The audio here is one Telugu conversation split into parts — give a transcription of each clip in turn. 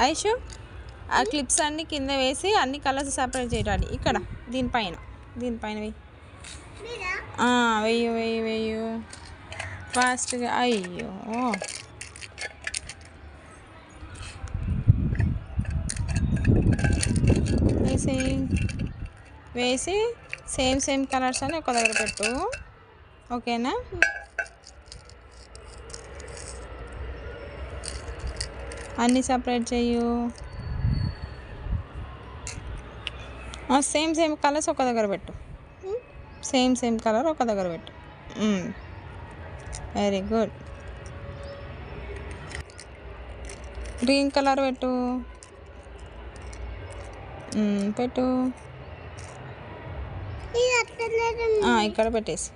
ఐషు ఆ క్లిప్స్ అన్నీ కింద వేసి అన్ని కలర్స్ సపరేట్ చేయడానికి ఇక్కడ దీనిపైన వెయ్యి వెయ్యి వెయ్యి వెయ్యి ఫాస్ట్గా. అయ్యో వేసి సేమ్ కలర్స్ అని ఒక దగ్గర పెట్టు. ఓకేనా? అన్నీ సపరేట్ చెయ్యు. సేమ్ కలర్స్ ఒక దగ్గర పెట్టు. సేమ్ కలర్ ఒక దగ్గర పెట్టు. Very good. గ్రీన్ కలర్ పెట్టు. పెట్టు. ఇక్కడ పెట్టేసి.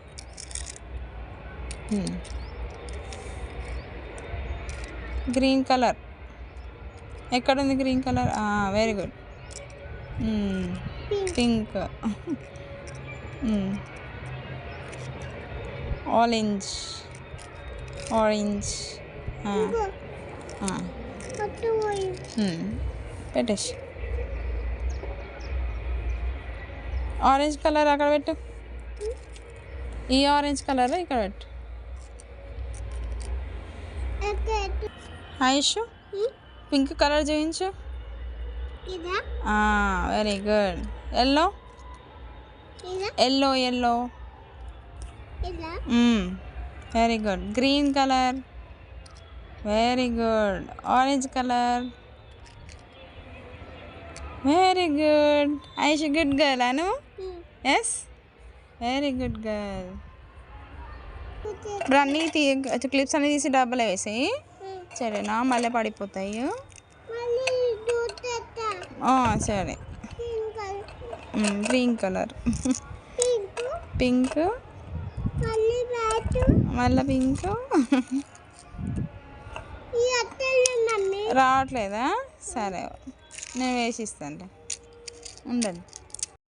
గ్రీన్ కలర్ ఎక్కడుంది? Green colour. Very good. Pink. Orange. పెట్టేసి. ఆరెంజ్ కలర్ అక్కడ పెట్టు. ఈ ఆరెంజ్ కలర్ ఇక్కడ పెట్టు. ఐషు పింక్ కలర్ చూపించు. Very good. Yellow very good. Green colour. Very good. Orange colour. Very good. Aishu good girl అను. Yes, very good girl. ఇప్పుడు అన్నీ క్లిప్స్ అన్నీ తీసి డబ్బాలో వేసాయి. సరేనా? మళ్ళీ పడిపోతాయి. సరే. Green colour. పింక్. మళ్ళీ పింక్. రావట్లేదా? సరే, నేను వేసిస్తాను. ఉండండి.